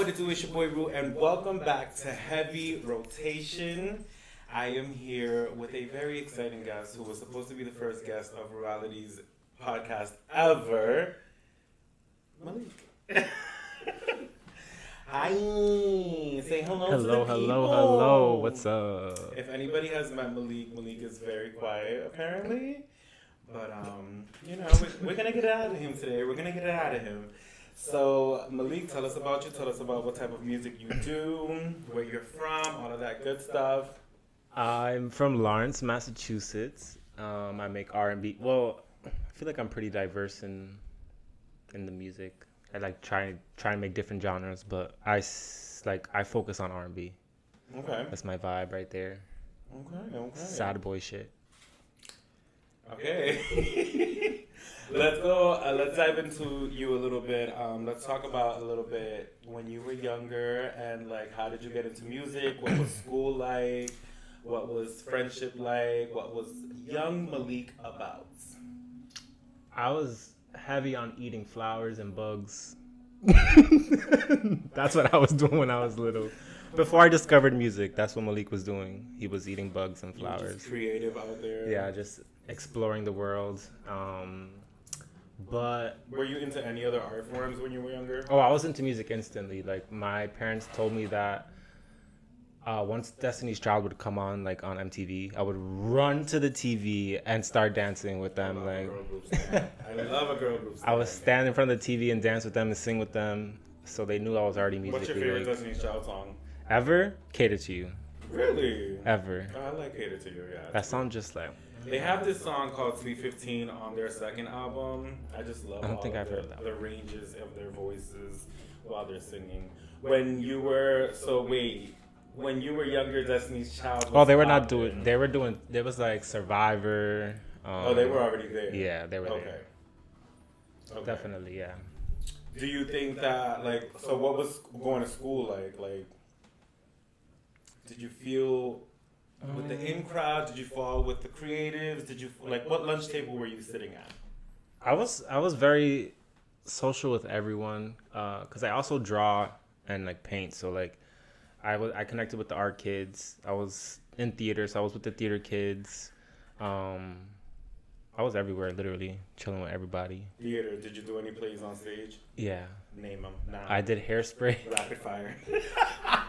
what it do? It's your boy Rue, and welcome back to Heavy Rotation. I am here with a very exciting guest who was supposed to be the first guest of Rueality's podcast ever, Malique. Hi, say hello to the people. Hello. What's up? If anybody has met Malique, Malique is very quiet apparently, but we're gonna get it out of him today. So, Malique, tell us about you. Tell us about what type of music you do, where you're from, all of that good stuff. I'm from Lawrence, Massachusetts. I make R&B. Well, I feel like I'm pretty diverse in the music. I like try and make different genres, but I focus on R&B. Okay. That's my vibe right there. Okay. Sad boy shit. Okay. Let's go. Let's dive into you a little bit. Let's talk about a little bit when you were younger and like how did you get into music? What was school like? What was friendship like? What was young Malique about? I was heavy on eating flowers and bugs. That's what I was doing when I was little. Before I discovered music, that's what Malique was doing. He was eating bugs and flowers. You were just creative out there. Yeah, just exploring the world. But were you into any other art forms when you were younger? Oh, I was into music instantly. Like my parents told me that once Destiny's Child would come on, like on MTV, I would run to the TV and start dancing with them. I love a girl group. I would stand in front of the TV and dance with them and sing with them, so they knew I was already musically. What's your favorite Destiny's Child song? Ever? Cater to You. Really? Ever. Oh, I like Cater to You. Yeah. That song just like. They have this song called Sweet 15 on their second album. I just love the ranges of their voices while they're singing. When you were younger, Destiny's Child was they were not doing. They were doing. There was like Survivor. They were already there. Yeah, they were there. Okay. Definitely, yeah. Do you think that what was going to school like? Like, did you feel with the in crowd? Did you fall with the creatives? Did you what lunch table were you sitting at? I was very social with everyone because I also draw and like paint. So like I connected with the art kids. I was in theater, so I was with the theater kids. I was everywhere, literally chilling with everybody. Theater. Did you do any plays on stage? Yeah. Name them. Nah. I did Hairspray. Rapid fire.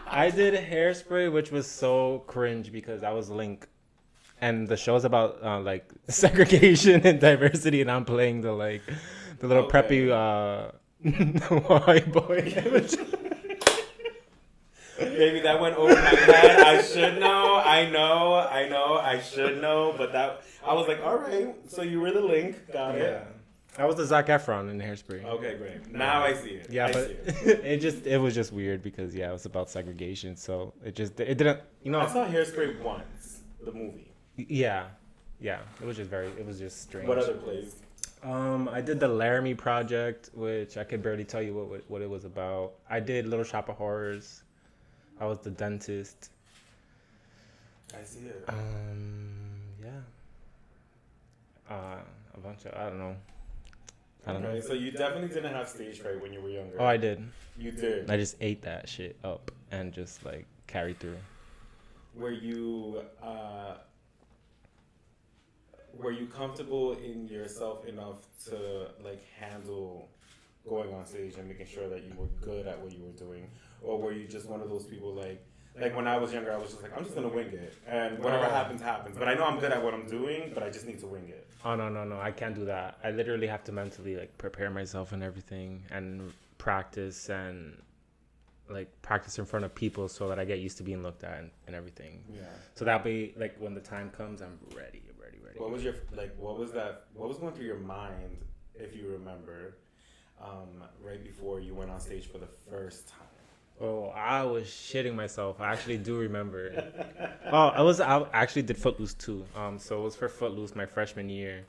I did Hairspray, which was so cringe because I was Link, and the show's about like segregation and diversity, and I'm playing the little preppy white boy. Maybe that went over my head. I should know. I should know. But I was like, all right. So you were the Link. Got it. I was the Zac Efron in Hairspray. Okay, great. Now I see it. Yeah, it was just weird because it was about segregation. So it didn't. I saw Hairspray once, the movie. Yeah. It was just strange. What other plays? I did the Laramie Project, which I could barely tell you what it was about. I did Little Shop of Horrors. I was the dentist. I see it. A bunch of I don't know. Okay, so you definitely didn't have stage fright when you were younger. Oh, I did. You did. I just ate that shit up and just like carried through. Were you comfortable in yourself enough to like handle going on stage and making sure that you were good at what you were doing, or were you just one of those people like when I was younger, I was just like, I'm just gonna wing it, and whatever happens, but I know I'm good at what I'm doing, but I just need to wing it. Oh no, I can't do that. I literally have to mentally like prepare myself and everything, and practice and like practice in front of people so that I get used to being looked at and everything. Yeah. So that'll be like when the time comes, I'm ready. What was what was going through your mind, if you remember, right before you went on stage for the first time? Oh, I was shitting myself. I actually do remember. I actually did Footloose too. So it was for Footloose my freshman year,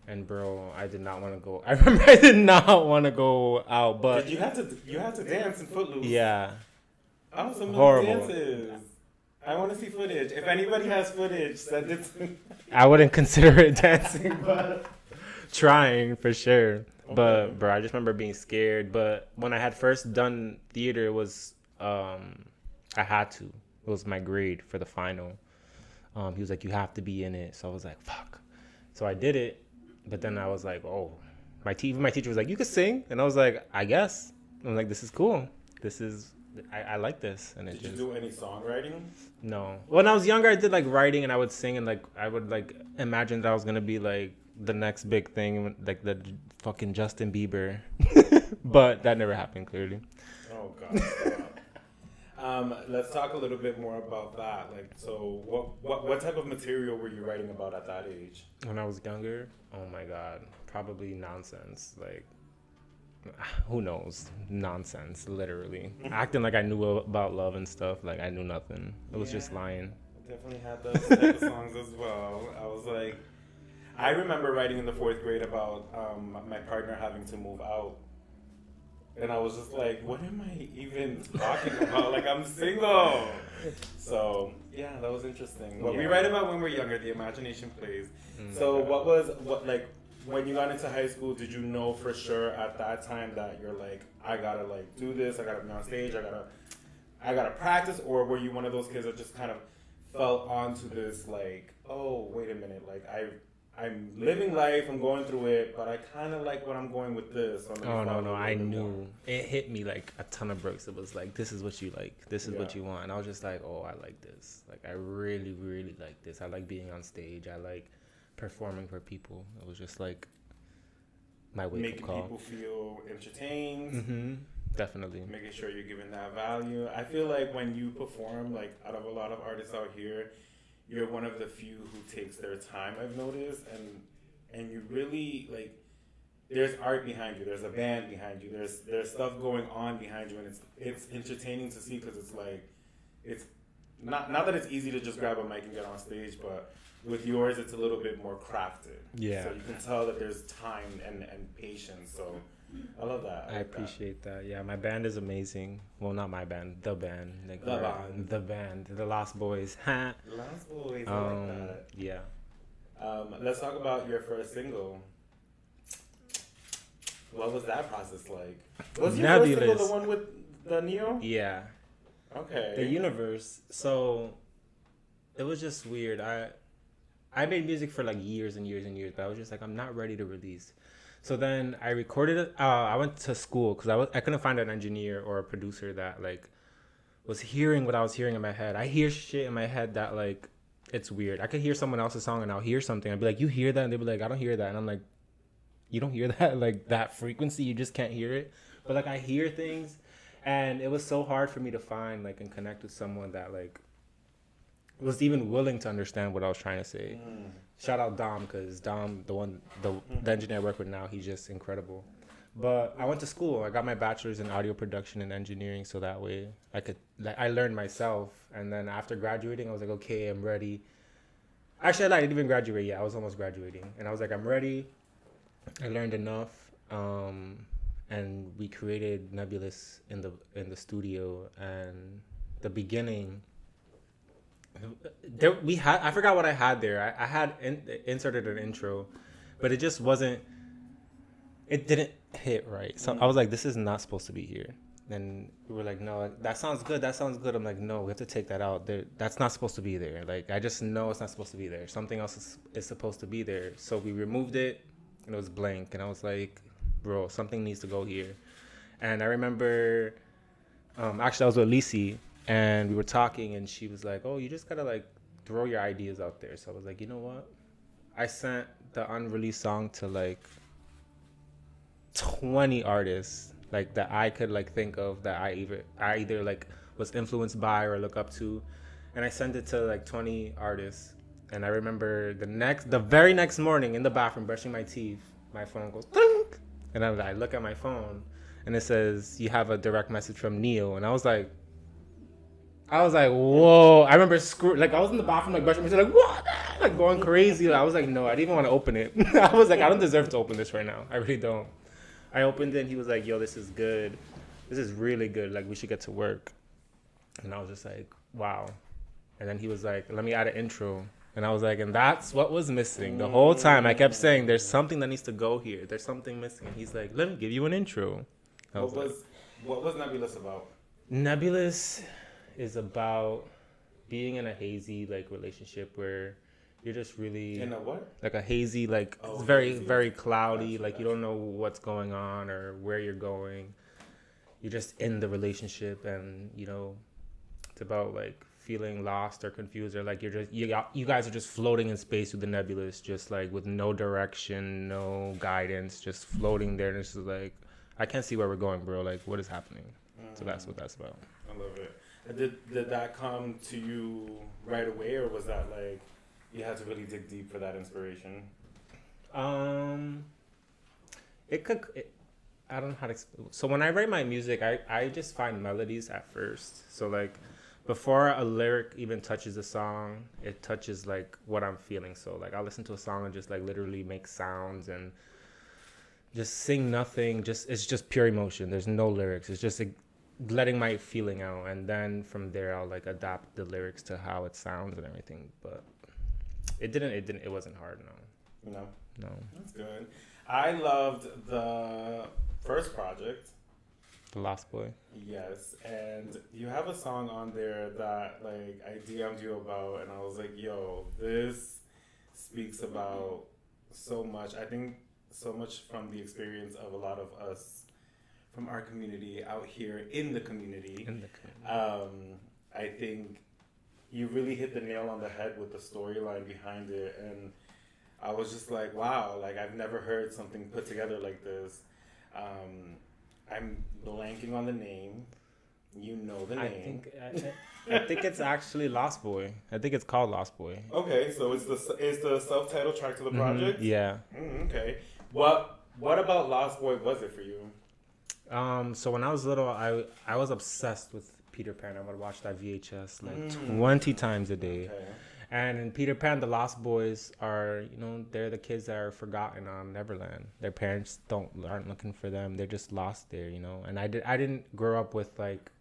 and bro, I did not want to go. I remember I did not want to go out, but you had to dance in Footloose. Yeah. Oh, some horrible dances. I want to see footage. If anybody has footage, send it to me. I wouldn't consider it dancing, but trying for sure. Okay. But bro, I just remember being scared. But when I had first done theater, it was I had to. It was my grade for the final. He was like, you have to be in it. So I was like, fuck. So I did it. But then I was like, oh, my teacher was like, you could sing, and I was like, I guess. I'm like, this is cool. I like this. And did you do any songwriting? No. When I was younger, I did like writing, and I would sing, and like I would like imagine that I was gonna be like the next big thing, like the fucking Justin Bieber, but that never happened. Clearly. Oh God. Stop. Let's talk a little bit more about that. Like, so what type of material were you writing about at that age? When I was younger, oh my God, probably nonsense. Like, who knows? Nonsense, literally. Acting like I knew about love and stuff. Like I knew nothing. It was just lying. I definitely had those type of songs as well. I was like, I remember writing in the 4th grade about my partner having to move out. And I was just like, what am I even talking about? Like, I'm single. So, yeah, that was interesting. What we write about when we're younger, the imagination plays. So, when you got into high school, did you know for sure at that time that you're like, I gotta like do this, I gotta be on stage, I gotta practice? Or were you one of those kids that just kind of fell onto this like, oh, wait a minute, like I'm living life, I'm going through it, but I kind of like what I'm going with this. So no, I knew. It hit me like a ton of bricks. It was like, this is what you like. This is what you want. And I was just like, oh, I like this. Like, I really, really like this. I like being on stage. I like performing for people. It was just like my wake-up call. Making people feel entertained. Mm-hmm. Definitely. Making sure you're giving that value. I feel like when you perform, like out of a lot of artists out here, you're one of the few who takes their time, I've noticed, and you really like. There's art behind you. There's a band behind you. There's stuff going on behind you, and it's entertaining to see because it's like, it's not that it's easy to just grab a mic and get on stage, but with yours it's a little bit more crafted. Yeah. So you can tell that there's time and patience. So I love that. I appreciate that. Yeah, my band is amazing. Well, not my band, the band. Like the band, the Lost Boys. Lost Boys, I like that. Yeah. Let's talk about your first single. What was that process like? Was your first single the one with the Neo? Yeah. Okay. The Universe. So it was just weird. I made music for like years and years and years, but I was just like, I'm not ready to release. So then I recorded it. I went to school because I couldn't find an engineer or a producer that like was hearing what I was hearing in my head. I hear shit in my head that like it's weird. I could hear someone else's song and I'll hear something. I'd be like, you hear that? And they'd be like, I don't hear that. And I'm like, you don't hear that? Like that frequency, you just can't hear it. But like I hear things, and it was so hard for me to find like and connect with someone that like was even willing to understand what I was trying to say. Shout out Dom, because Dom, the engineer I work with now, he's just incredible. But I went to school. I got my bachelor's in audio production and engineering, so that way I learned myself. And then after graduating, I was like, okay, I'm ready. Actually, I didn't even graduate yet. I was almost graduating, and I was like, I'm ready. I learned enough, and we created Nebulous in the studio. And the beginning, I forgot what I had there. I had inserted an intro, but it just wasn't. It didn't hit right. So I was like, this is not supposed to be here. And we were like, no, that sounds good. That sounds good. I'm like, no, we have to take that out. That's not supposed to be there. Like, I just know it's not supposed to be there. Something else is supposed to be there. So we removed it, and it was blank. And I was like, bro, something needs to go here. And I remember, actually, I was with Lisi, and we were talking, and she was like, oh, you just got to, like, throw your ideas out there. So I was like, you know what? I sent the unreleased song to, like, 20 artists, like, that I could, like, think of that I either like, was influenced by or look up to. And I sent it to, like, 20 artists. And I remember the very next morning in the bathroom, brushing my teeth, my phone goes, clink! And I look at my phone, and it says, you have a direct message from Neo. And I was like, whoa. I remember I was in the bathroom, like, brushing my teeth, like, what? Like, going crazy. I was like, no, I didn't even want to open it. I was like, I don't deserve to open this right now. I really don't. I opened it, and he was like, yo, this is good. This is really good. Like, we should get to work. And I was just like, wow. And then he was like, let me add an intro. And I was like, and that's what was missing. The whole time I kept saying, there's something that needs to go here. There's something missing. And he's like, let me give you an intro. What was Nebulous about? Nebulous is about being in a hazy like relationship where you're just really in a what? Like a hazy, like it's very, hazy. very cloudy. Like you don't know what's going on or where you're going. You're just in the relationship, and you know, it's about like feeling lost or confused, or like you guys are just floating in space with the nebulous, just like with no direction, no guidance, just floating there. And it's just like, I can't see where we're going, bro. Like, what is happening? So that's what that's about. I love it. Did that come to you right away, or was that like you had to really dig deep for that inspiration? I don't know how to explain. So when I write my music, I just find melodies at first. So like before a lyric even touches the song, it touches like what I'm feeling. So like I'll listen to a song and just like literally make sounds and just sing nothing. It's just pure emotion. There's no lyrics. It's just like letting my feeling out, and then from there I'll like adapt the lyrics to how it sounds and everything. But it wasn't hard. No. That's good. I loved the first project, The Lost Boy. Yes, and you have a song on there that like I DM'd you about, and I was like, yo, this speaks about so much. I think so much from the experience of a lot of us from our community out here in the community. I think you really hit the nail on the head with the storyline behind it, and I was just like, wow, like I've never heard something put together like this. I'm blanking on the name. You know the name. I think it's actually Lost Boy. I think it's called Lost Boy. Okay, so it's the self-titled track to the project? Yeah. Okay. What about Lost Boy was it for you? So when I was little, I was obsessed with Peter Pan. I would watch that VHS like 20 times a day. Okay. And in Peter Pan, the Lost Boys are, they're the kids that are forgotten on Neverland. Their parents aren't looking for them. They're just lost there, And I didn't grow up with like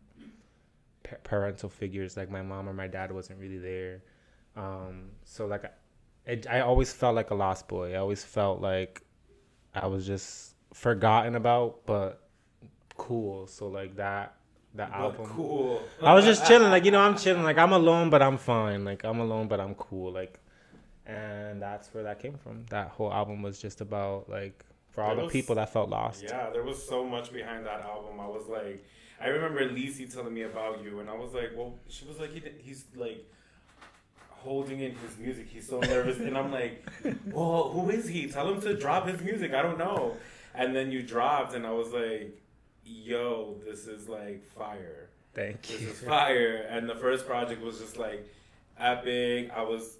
parental figures. Like my mom or my dad wasn't really there. So like I always felt like a lost boy. I always felt like I was just forgotten about, but cool. So like that album. Cool. I was just chilling, like, I'm chilling, like I'm alone, but I'm fine. Like I'm alone, but I'm cool. Like, and that's where that came from. That whole album was just about like for all the people that felt lost. Yeah, there was so much behind that album. I was like, I remember Lisi telling me about you, and I was like, well, she was like, he's like holding in his music. He's so nervous, and I'm like, well, who is he? Tell him to drop his music. I don't know. And then you dropped, and I was like, yo, this is like fire. Thank you. This is fire. And the first project was just like epic. I was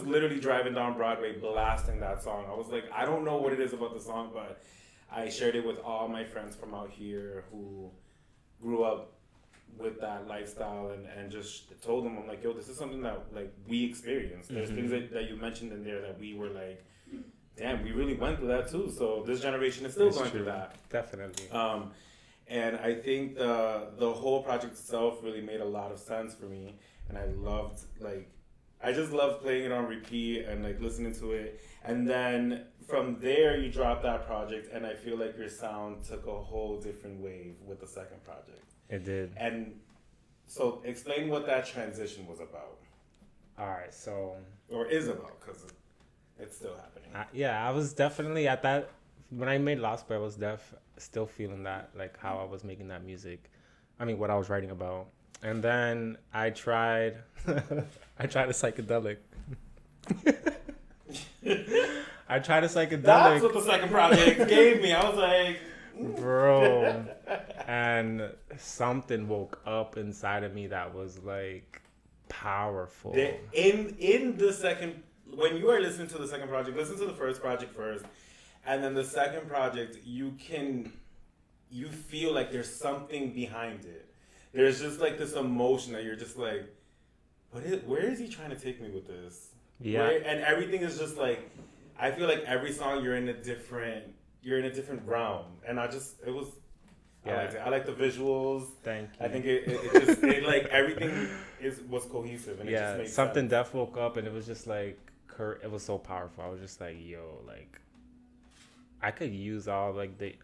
literally driving down Broadway blasting that song. I was like, I don't know what it is about the song, but I shared it with all my friends from out here who grew up with that lifestyle, and just told them, I'm like, yo, this is something that like we experienced. There's things that you mentioned in there that we were like, damn, we really went through that too. So this generation is still going through that. Definitely. And I think the whole project itself really made a lot of sense for me. And I just loved playing it on repeat and like listening to it. And then from there you dropped that project, and I feel like your sound took a whole different wave with the second project. It did. And so explain what that transition was about. All right, so... Or is about, because it's still happening. I was definitely at that... When I made Lost Boy, I was still feeling that, like how I was making that music. I mean, what I was writing about. And then I tried... I tried a psychedelic. That's what the second project gave me. I was like... Bro. And something woke up inside of me that was like powerful. In the second, when you are listening to the second project, listen to the first project first, and then the second project, you feel like there's something behind it. There's just like this emotion that you're just like, where is he trying to take me with this? Yeah. And everything is just like, I feel like every song you're in a different realm, and I liked it. I like the visuals. Thank you. I think it just like everything was cohesive and it just made something sense. Def woke up and it was just like it was so powerful. I was just like, yo, like I could use all like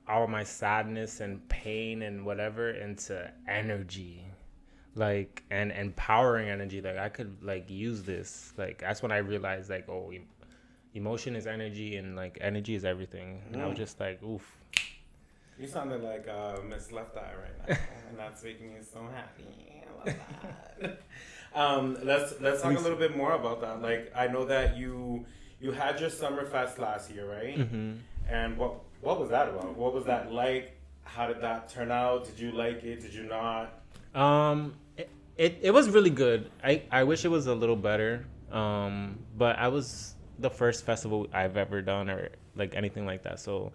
all my sadness and pain and whatever into energy, like and empowering energy. Like I could like use this. Like that's when I realized like, oh, emotion is energy and like energy is everything. And I was just like, oof. You sounded like Miss Left Eye right now, and that's making me so happy. I love that. Let's talk a little bit more about that. Like I know that you had your summer fest last year, right? Mm-hmm. And what was that about? What was that like? How did that turn out? Did you like it? Did you not? It was really good. I wish it was a little better. But I was the first festival I've ever done or like anything like that. So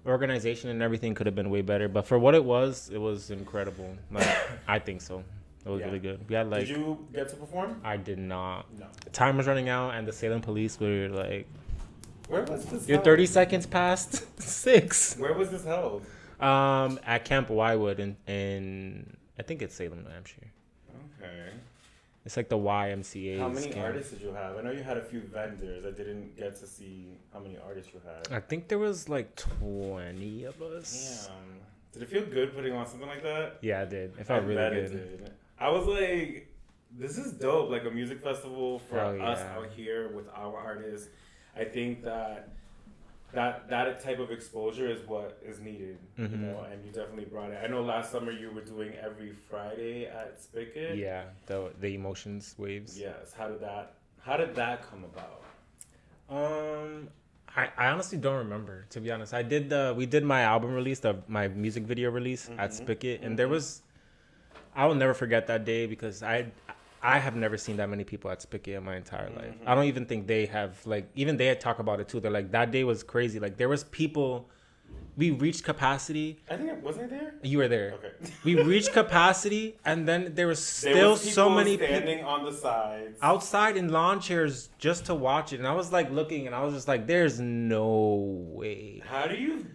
organization and everything could have been way better. But for what it was incredible. Like I think so. It was really good. We had like. Did you get to perform? I did not. No. Time was running out, and the Salem police were like, "Where was this? You're 30 seconds past 6." Where was this held? At Camp Wywood in I think it's Salem, New Hampshire. Okay. It's like the YMCA. How many artists did you have? I know you had a few vendors. I didn't get to see how many artists you had. I think there was like 20 of us. Damn. Did it feel good putting on something like that? Yeah, it did. It felt really good. It did. I was like, this is dope. Like a music festival for us out here with our artists. I think that type of exposure is what is needed, you know, and you definitely brought it. I know last summer you were doing every Friday at Spigot. Yeah, the emotions waves. Yes. How did that come about? I honestly don't remember, to be honest. We did my album release, my music video release at Spigot, and there was, I will never forget that day because I have never seen that many people at Spigot in my entire life. I don't even think they have, like, even they had talked about it too. They're like, that day was crazy. Like, there was people, we reached capacity. I think, wasn't I there? You were there. Okay. We reached capacity, and then there was still so many people standing on the sides. Outside in lawn chairs just to watch it. And I was like looking, and I was just like, there's no way. How do you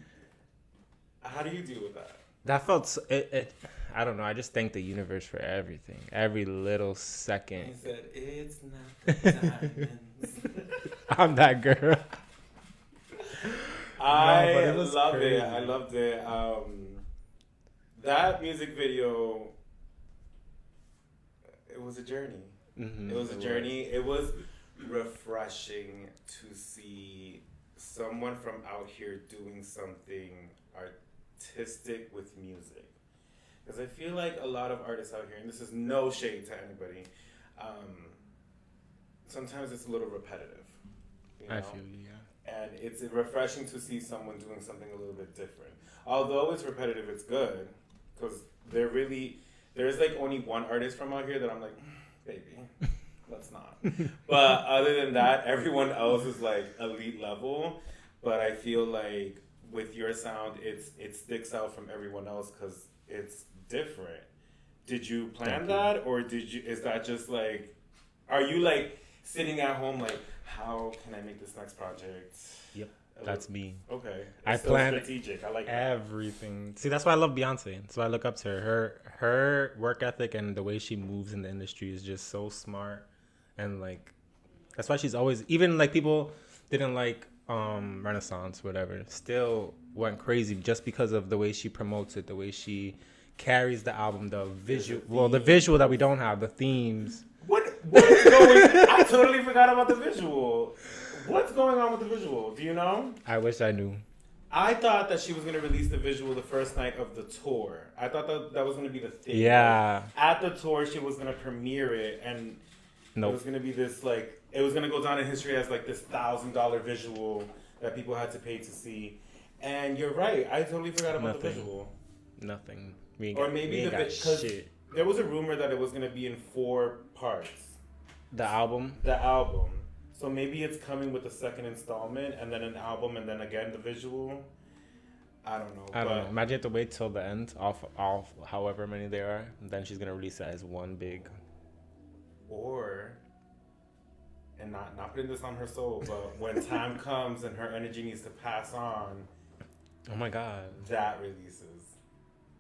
deal with that? That felt, I don't know. I just thank the universe for everything. Every little second. He said, it's not the diamonds. I'm that girl. I loved it. I loved it. That music video, it was a journey. Mm-hmm. It was a journey. It was refreshing to see someone from out here doing something artistic with music. Because I feel like a lot of artists out here, and this is no shade to anybody, sometimes it's a little repetitive. You know? I feel you, yeah. And it's refreshing to see someone doing something a little bit different. Although it's repetitive, it's good. Because there's like only one artist from out here that I'm like, baby, let's not. But other than that, everyone else is like elite level. But I feel like with your sound, it sticks out from everyone else because it's different. Did you plan that, or is that just like, are you like sitting at home like, how can I make this next project? Yep, that's me. Okay, I plan strategic. I like everything. See, that's why I love Beyonce. That's why I look up to her. Her work ethic and the way she moves in the industry is just so smart, and like that's why she's always, even like people didn't like Renaissance, whatever, still went crazy just because of the way she promotes it, the way she carries the album, the visual that we don't have, the themes. What is going? I totally forgot about the visual. What's going on with the visual? Do you know? I wish I knew. I thought that she was gonna release the visual the first night of the tour. I thought that was gonna be the thing. Yeah. At the tour, she was gonna premiere it, and it was gonna be this like, it was gonna go down in history as like this $1,000 visual that people had to pay to see. And you're right. I totally forgot about the visual. Nothing. Or maybe because there was a rumor that it was gonna be in 4 parts. The album. So maybe it's coming with the second installment, and then an album, and then again the visual. I don't know. I don't know. Imagine you have to wait till the end, off however many there are, and then she's gonna release it as one big. And not putting this on her soul, but when time comes and her energy needs to pass on. Oh my God. That releases.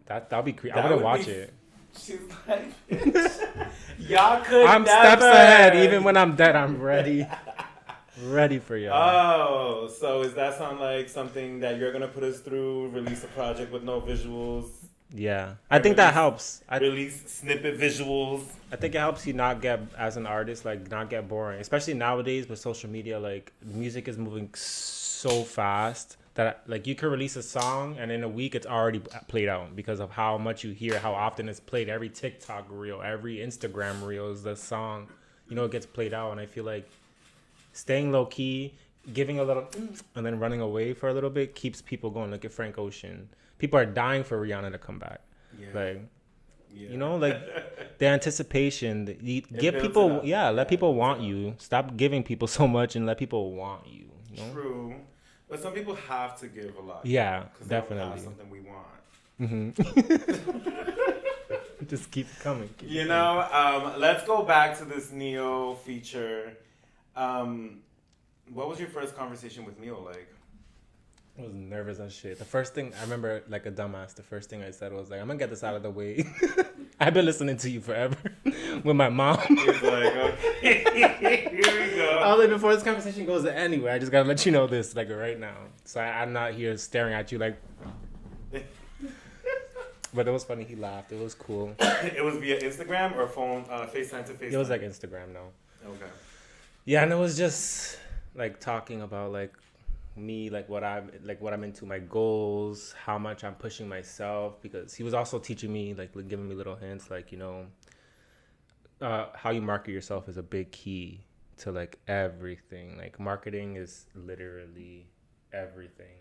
That'll be creepy. That I wouldn't would watch be- it. She's like, bitch, y'all could I'm never. steps ahead. Even when I'm dead, I'm ready. Ready for y'all. Oh, so does that sound like something that you're gonna put us through? Release a project with no visuals. Yeah, I think that helps. Release snippet visuals. I think it helps you not get, as an artist, like not get boring. Especially nowadays with social media, like music is moving so fast that like you could release a song and in a week it's already played out because of how much you hear, how often it's played. Every TikTok reel, every Instagram reel is the song. It gets played out, and I feel like staying low key, giving a little, and then running away for a little bit keeps people going. Look at Frank Ocean. People are dying for Rihanna to come back. Yeah. The anticipation. Give people, let people want you. Stop giving people so much and let people want you. True, but some people have to give a lot. Yeah, because definitely. Have something we want. Mm-hmm. Just keep coming. Let's go back to this Neo feature. What was your first conversation with Neo like? I was nervous as shit. The first thing I remember, like a dumbass, the first thing I said was like, "I'm gonna get this out of the way." I've been listening to you forever with my mom. He's like, okay, here we go. I was like, before this conversation goes anywhere, I just gotta let you know this, like right now. So I'm not here staring at you like. But it was funny. He laughed. It was cool. It was via Instagram or phone, FaceTime to FaceTime. It was like Instagram now. Okay. Yeah, and it was just like talking about like me, like what I'm into, my goals, how much I'm pushing myself, because he was also teaching me, like giving me little hints, like how you market yourself is a big key to like everything. Like marketing is literally everything.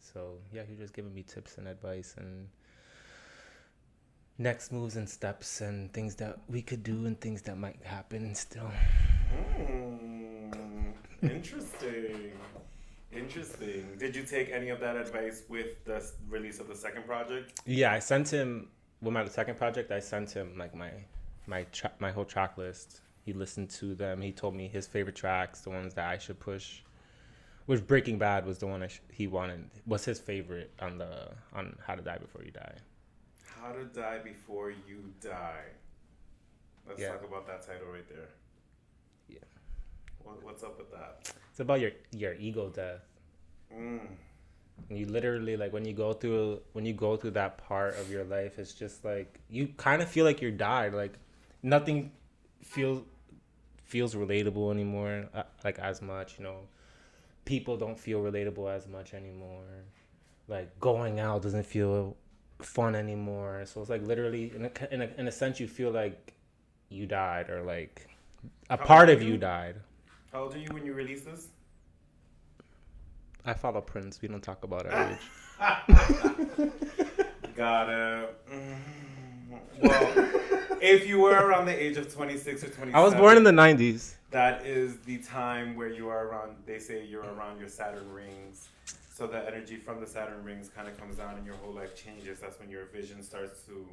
So yeah, he was just giving me tips and advice and next moves and steps and things that we could do and things that might happen still. Interesting. Did you take any of that advice with the release of the second project? Yeah, I sent him with my second project. I sent him like my whole track list. He listened to them. He told me his favorite tracks, the ones that I should push. Which Breaking Bad was the one he wanted. Was his favorite on How to Die Before You Die. How to Die Before You Die. Let's talk about that title right there. Yeah. What's up with that? It's about your ego death. And you literally, like, when you go through that part of your life, it's just like you kind of feel like you're died. Like nothing feels relatable anymore. Like as much, people don't feel relatable as much anymore. Like going out doesn't feel fun anymore. So it's like literally in a sense you feel like you died, or like a part of you died. How old are you when you released this? I follow Prince. We don't talk about our age. Got it. Well, if you were around the age of 26 or 27... I was born in the 90s. That is the time where you are around... They say you're around your Saturn rings. So the energy from the Saturn rings kind of comes down and your whole life changes. That's when your vision starts to,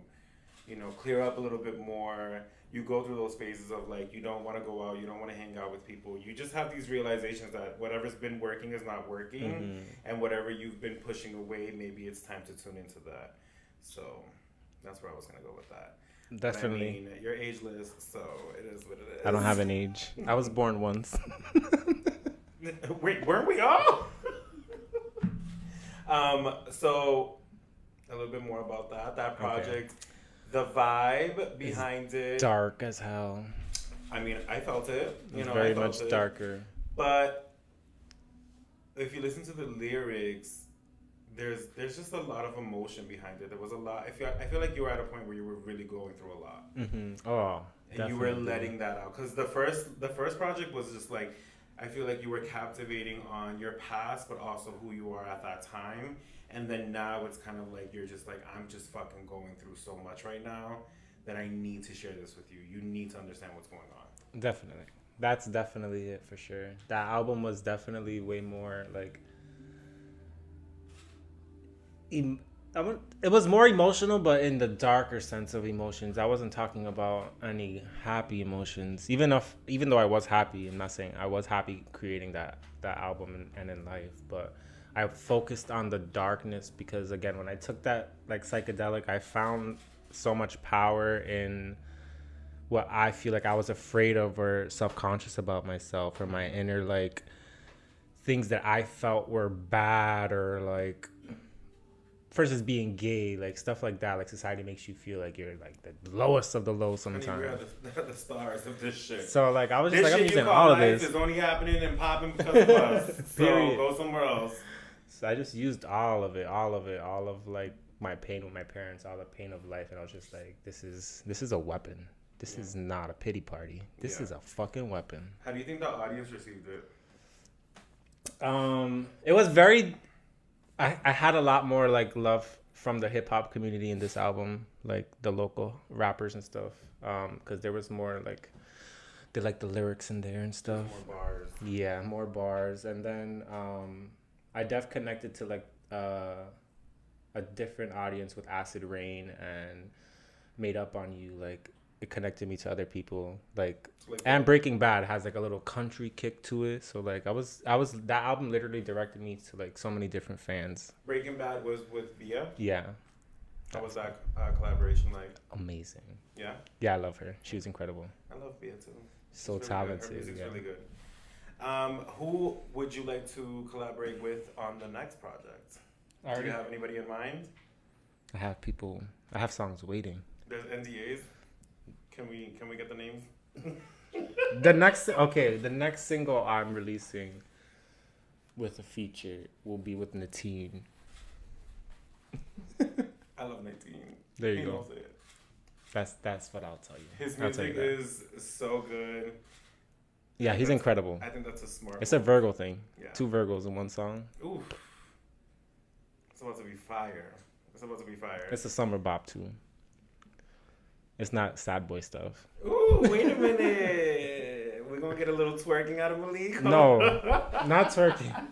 clear up a little bit more. You go through those phases of like, you don't want to go out, you don't want to hang out with people. You just have these realizations that whatever's been working is not working. Mm-hmm. And whatever you've been pushing away, maybe it's time to tune into that. So that's where I was going to go with that. Definitely. But you're ageless, so it is what it is. I don't have an age. I was born once. Wait, weren't we all? So a little bit more about that project. Okay. The vibe behind it. Dark as hell. I mean, I felt it. It's very much darker. But if you listen to the lyrics, there's just a lot of emotion behind it. There was a lot. I feel like you were at a point where you were really going through a lot. Mm-hmm. Oh, and definitely. you were letting that out. Because the first project was just like, I feel like you were captivating on your past, but also who you are at that time. And then now it's kind of like, you're just like, I'm just fucking going through so much right now that I need to share this with you. You need to understand what's going on. Definitely. That's definitely it for sure. That album was definitely way more like... It was more emotional, but in the darker sense of emotions. I wasn't talking about any happy emotions. Even though I was happy, I'm not saying I was happy creating that album and in life, but I focused on the darkness because, again, when I took that like psychedelic, I found so much power in what I feel like I was afraid of or self-conscious about myself, or my inner like things that I felt were bad, or like, first is being gay, like stuff like that. Like society makes you feel like you're like the lowest of the low sometimes. I mean, we are the stars of this shit. So like I was just this like, I'm shit using you call all of life this. is only happening and popping because of us. So Period. go somewhere else. So I just used all of it, all of like my pain with my parents, all the pain of life, and I was just like, this is a weapon. This is not a pity party. This is a fucking weapon. How do you think the audience received it? It was very. I had a lot more like love from the hip hop community in this album, like the local rappers and stuff, because there was more like they like the lyrics in there and stuff. More bars. Yeah, more bars, and then I connected to like a different audience with Acid Rain and Made Up on You. Like it connected me to other people, like and Breaking Bad has like a little country kick to it. So like I was that album literally directed me to like so many different fans. Breaking Bad was with Via. Yeah. How was that collaboration like? Amazing. Yeah. Yeah, I love her. She was incredible. I love Via too. So really talented. Her music's yeah. really good. Who would you like to collaborate with on the next project? Do you have anybody in mind? I have songs waiting. There's NDAs. Can we get the names? The next single I'm releasing with a feature will be with Natine. I love Natine. There you go. That's what I'll tell you. His music is so good. Yeah, he's incredible. I think that's a smart. It's a Virgo thing. Yeah. 2 Virgos in one song. Oof. It's about to be fire. It's a summer bop too. It's not sad boy stuff. Ooh, wait a minute. We're gonna get a little twerking out of Malique. No, not twerking.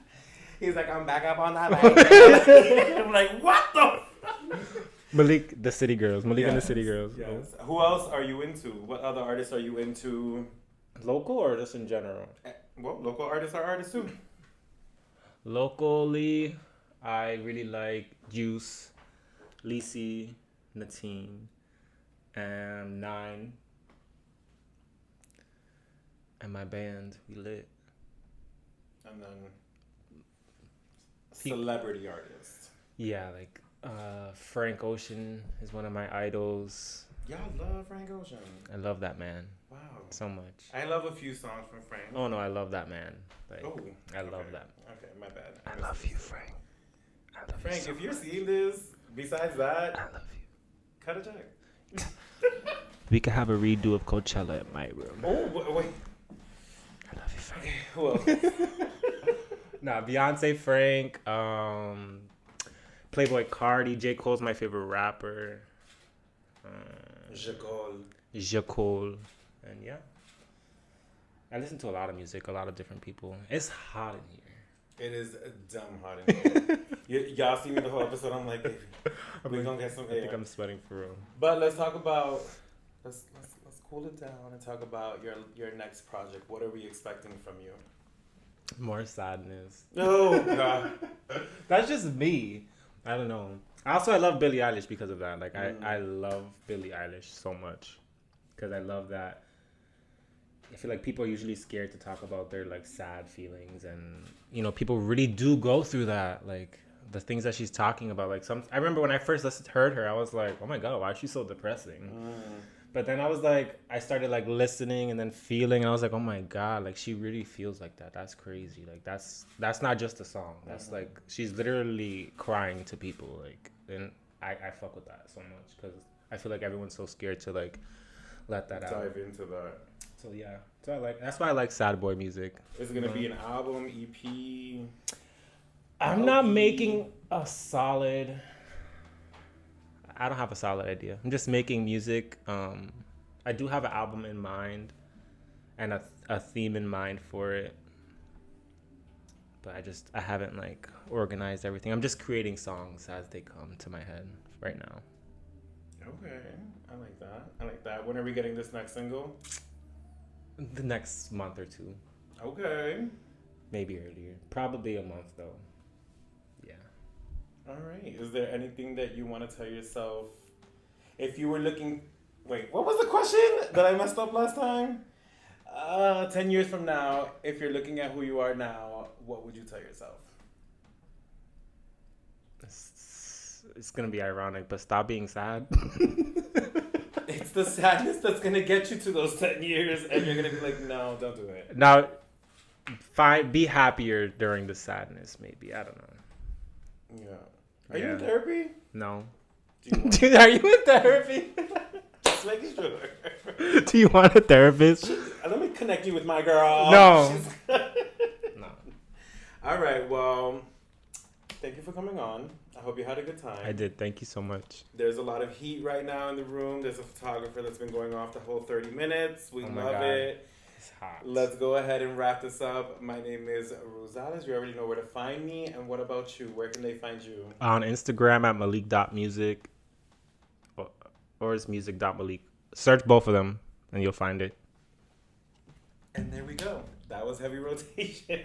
He's like, I'm back up on that line. I'm like, what the? Malique, the City Girls. Malique and the City Girls. Yes. Who else are you into? What other artists are you into? Local or just in general? Well, local artists are artists too. Locally, I really like Juice, Lisi, Natine, and Nine. And my band, we lit. And then celebrity artists. Yeah, like Frank Ocean is one of my idols. Y'all love Frank Ocean. I love that man. Wow. So much. I love a few songs from Frank. Oh no, I love that man. Like, I love okay. that. Okay, my bad. I love you, Frank. I love Frank, you so if you're much. seeing this, besides that, I love you. cut a check. We could have a redo of Coachella at my room. Oh, wait. I love you, Frank. Who else? Nah, Beyonce, Frank, Playboy Cardi, J. Cole's my favorite rapper. J. Cole. And yeah. I listen to a lot of music, a lot of different people. It's hot in here. It is dumb hot in here. Y'all see me the whole episode. I'm like, baby, we're gonna get some air. I think I'm sweating for real. But let's talk about let's cool it down and talk about your next project. What are we expecting from you? More sadness. Oh God. That's just me. I don't know. I love Billie Eilish because of that. Like I love Billie Eilish so much because I love that. I feel like people are usually scared to talk about their like sad feelings, and you know people really do go through that. Like the things that she's talking about. Like I remember when I first heard her, I was like, oh my God, why is she so depressing? But then I was like, I started like listening and then feeling, and I was like, oh my God, like she really feels like that. That's crazy. Like that's not just a song. That's like she's literally crying to people. Like, and I fuck with that so much because I feel like everyone's so scared to like let that out. Dive into that. So yeah, that's why I like sad boy music. Is it gonna be an album, EP? I'm not making a solid. I don't have a solid idea. I'm just making music. I do have an album in mind and a theme in mind for it, but I haven't like organized everything. I'm just creating songs as they come to my head right now. Okay, I like that. When are we getting this next single? The next month or two. Okay. Maybe earlier. Probably a month though. All right. Is there anything that you want to tell yourself? If you were looking... Wait, what was the question that I messed up last time? 10 years from now, if you're looking at who you are now, what would you tell yourself? It's going to be ironic, but stop being sad. It's the sadness that's going to get you to those 10 years, and you're going to be like, no, don't do it. Now, be happier during the sadness, maybe. I don't know. Yeah. Are you in therapy? No. Dude, are you in therapy? Just making sure. Do you want a therapist? Let me connect you with my girl. No. No. All right, well, thank you for coming on. I hope you had a good time. I did. Thank you so much. There's a lot of heat right now in the room. There's a photographer that's been going off the whole 30 minutes. We love it. It's hot. Let's go ahead and wrap this up. My name is Rue Zalez. You already know where to find me. And what about you? Where can they find you? On Instagram at malique.music or it's music.malique. Search both of them and you'll find it. And there we go. That was heavy rotation.